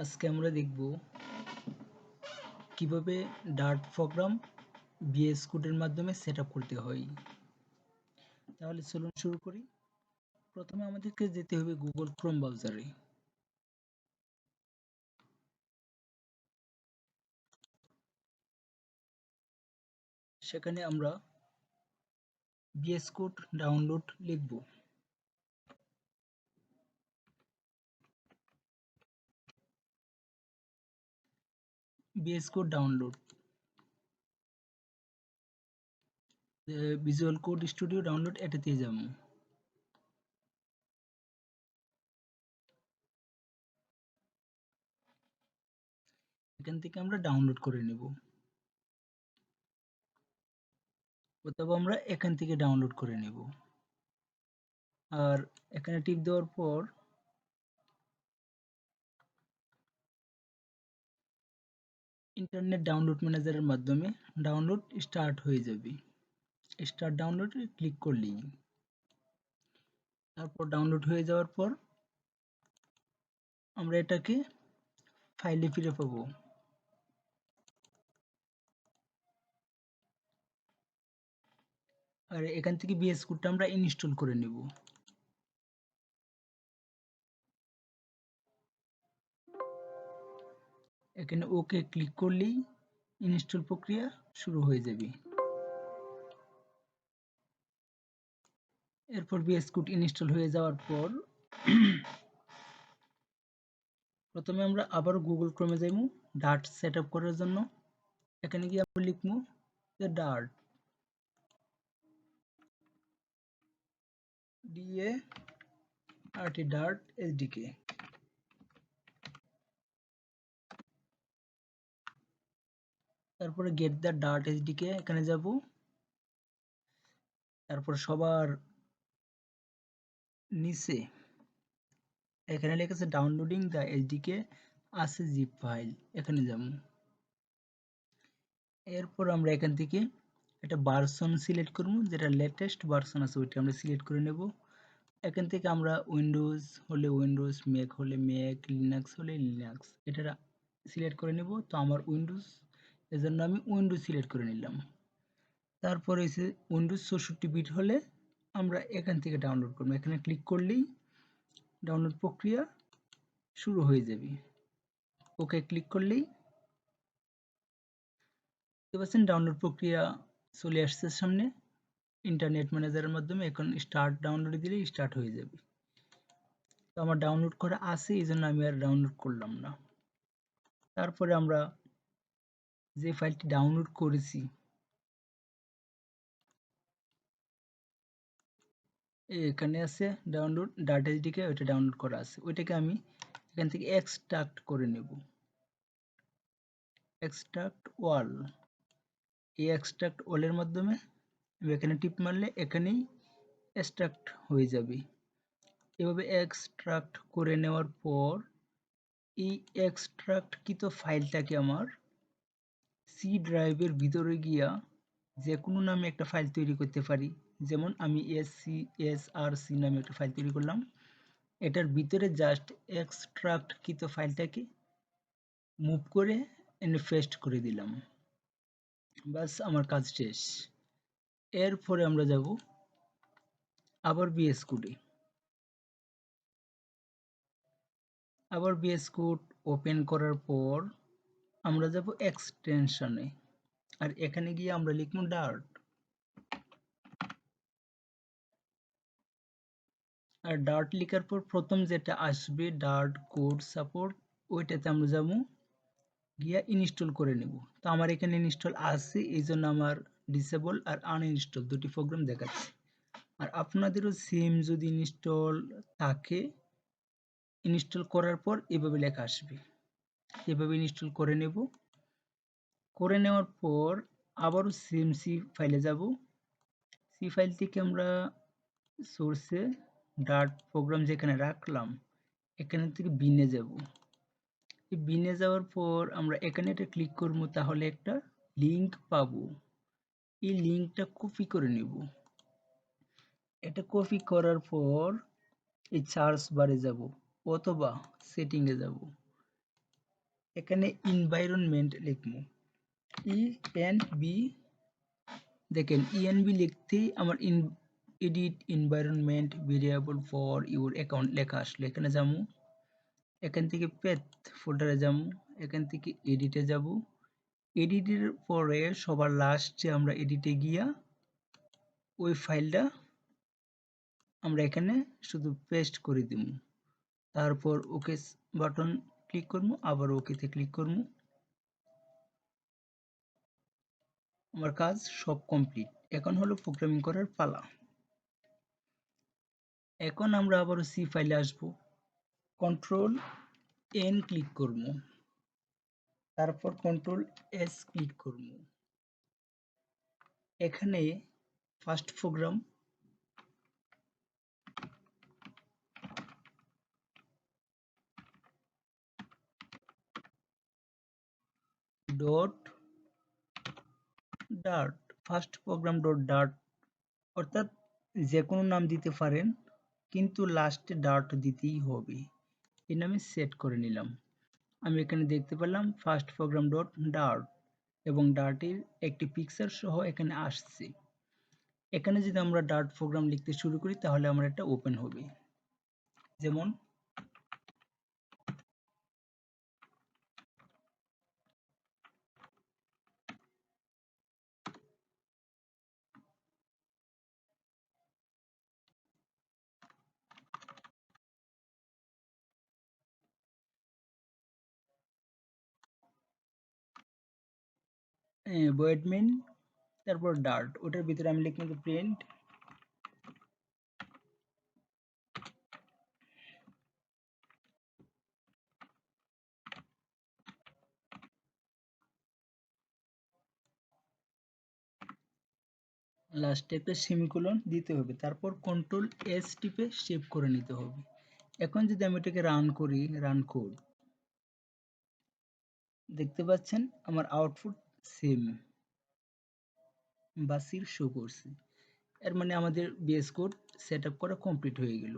আজকে আমরা দেখব কিভাবে ডার্ট প্রোগ্রাম ভিএস কোডের মাধ্যমে সেটআপ করতে হয়। তাহলে চলুন শুরু করি। প্রথমে আমাদেরকে যেতে হবে গুগল ক্রোম ব্রাউজারে। সেখানে আমরা ভিএস কোড ডাউনলোড লিখব। VS code download visual code studio download এটাতে যাব। এখান থেকে আমরা ডাউনলোড করে নেব, অথবা আমরা এখান থেকে ডাউনলোড করে নেব। আর এখানে টিপ দেওয়ার পর ইন্টারনেট ডাউনলোড ম্যানেজারের মাধ্যমে ডাউনলোড স্টার্ট হয়ে যাবে। স্টার্ট ডাউনলোডে ক্লিক করলেই তারপর ডাউনলোড হয়ে যাওয়ার পর আমরা এটাকে ফাইলে ফিরে পাবো। আর এখান থেকে ভিএস কোডটা আমরা ইনস্টল করে নেব। এখানে ওকে ক্লিক করলেই ইনস্টল প্রক্রিয়া শুরু হয়ে যাবে। এরপর ভিএস কোড ইনস্টল হয়ে যাওয়ার পর প্রথমে আমরা আবার গুগল ক্রোমে যাইব ডার্ট সেটআপ করার জন্য। এখানে গিয়ে আমরা লিখবো যে ডার্ট ডার্ট এসডিকে। তারপরে গেট দ্য ডার্ট এসডিকে এখানে যাব। তারপর সবার নিচে এখানে লেখা আছে ডাউনলোডিং দ্য এসডিকে আছে জিপ ফাইল, এখানে যাব। এরপর আমরা এখান থেকে একটা ভার্সন সিলেক্ট করব, যেটা লেটেস্ট ভার্সন আছে ওইটা আমরা সিলেক্ট করে নেব। এখান থেকে আমরা উইন্ডোজ হলে উইন্ডোজ, ম্যাক হলে ম্যাক, লিনাক্স হলে লিনাক্স এটা সিলেক্ট করে নেব। তো আমার উইন্ডোজ, এজন্য আমি উইন্ডোজ সিলেক্ট করে নিলাম। তারপর এসে উইন্ডোজ 64 বিট হলে আমরা এখান থেকে ডাউনলোড করব। এখানে ক্লিক করলেই ডাউনলোড প্রক্রিয়া শুরু হয়ে যাবে। ওকে ক্লিক করলেই দেখতে পাচ্ছেন ডাউনলোড প্রক্রিয়া চলে আসছে সামনে। ইন্টারনেট ম্যানেজারের মাধ্যমে এখন স্টার্ট ডাউনলোড দিলে স্টার্ট হয়ে যাবে। তো আমার ডাউনলোড করা আছে, এই জন্য আমি আর ডাউনলোড করলাম না। তারপরে আমরা যে ফাইলটি ডাউনলোড করেছি এখানে আছে ডাউনলোড ডাটা এসডিকে, ওইটা ডাউনলোড করা আছে, ওইটাকে আমি এখান থেকে এক্সট্রাক্ট করে নেব। এক্সট্রাক্ট ওয়াল, এই এক্সট্রাক্ট ওয়ালের মাধ্যমে এখানে টিপ মারলে এখানেই এক্সট্রাক্ট হয়ে যাবে। এভাবে এক্সট্রাক্ট করে নেওয়ার পর এই এক্সট্রাক্টকৃত ফাইলটাকে আমার সি ড্রাইভের ভিতরে গিয়া যে কোনো নামে একটা ফাইল তৈরি করতে পারি। যেমন আমি এসআরসি নামে একটা ফাইল তৈরি করলাম। এটার ভিতরে জাস্ট এক্সট্রাক্টকৃত ফাইলটাকে মুভ করে এনে পেস্ট করে দিলাম। বাস আমার কাজ শেষ। এরপরে আমরা যাব আবার ভিএস কোডে। আবার ভিএস কোড ওপেন করার পর আমরা যাব এক্সটেনশনে। আর এখানে গিয়ে আমরা লিখব ডার্ট। আর ডার্ট লেখার পর প্রথম যেটা আসবে ডার্ট কোড সাপোর্ট, ওইটাতে আমরা যাবো গিয়া ইনস্টল করে নেব। তো আমার এখানে ইনস্টল আছে, এই জন্য আমার ডিসেবল আর আনইনস্টল দুটি প্রোগ্রাম দেখাচ্ছে। আর আপনাদেরও সেম যদি ইনস্টল থাকে, ইনস্টল করার পর এভাবে লেখা আসবে। এভাবে ইনস্টল করে নেব। করে নেওয়ার পর আবারও সেম সি ফাইলে যাব। সি ফাইল থেকে আমরা সোর্সে ডার্ট প্রোগ্রাম যেখানে রাখলাম এখান থেকে বিনে যাব। এই বিনে যাওয়ার পর আমরা এখানে এটা ক্লিক করবো, তাহলে একটা লিংক পাবো। এই লিংকটা কপি করে নেব। এটা কপি করার পর এই সার্চ বারে যাব অথবা সেটিংয়ে যাব। এখানে এনভায়রনমেন্ট লিখবো, ENB। দেখেন ENB লিখতেই আমার edit environment variable for your account লেখা আসলো। এখানে যাবো, এখান থেকে পেথ ফোল্ডারে যাবো, এখান থেকে এডিটে যাব, এডিটের পরে সবার লাস্টে আমরা এডিটে গিয়া ওই ফাইলটা আমরা এখানে শুধু পেস্ট করে দিব। তারপর ওকে বাটন ক্লিক করবো, আবার ওকেতে ক্লিক করবো। আমার কাজ সব কমপ্লিট। এখন হলো প্রোগ্রামিং করার পালা। এখন আমরা আবারও সি ফাইলে আসবো, কন্ট্রোল এন ক্লিক করবো, তারপর কন্ট্রোল এস ক্লিক করবো। এখানে first program dot dart, first program dot dart, অর্থাৎ যে কোনো নাম দিতে পারেন, কিন্তু লাস্টে ডার্ট দিতেই হবে। এই নামে সেট করে নিলাম। আমি এখানে দেখতে পেলাম ফার্স্ট প্রোগ্রাম ডট ডার্ট এবং ডার্টের একটি পিকচার সহ এখানে আসছে। এখানে যদি আমরা ডার্ট প্রোগ্রাম লিখতে শুরু করি তাহলে আমার একটা ওপেন হবে। যেমন বয়েডমেন, তারপর ডার্ট, ওটার ভিতরে আমি লিখব প্রিন্ট লাস্টে একটা সেমিকোলন দিতে হবে, তারপর কন্ট্রোল এস টিপে সেভ করে নিতে হবে। এখন যদি আমি এটাকে রান করি, রান কোড, দেখতে পাচ্ছেন আমার আউটপুট সেম বা সিল শো করছে। এর মানে আমাদের বেস কোড সেট আপ করা কমপ্লিট হয়ে গেল।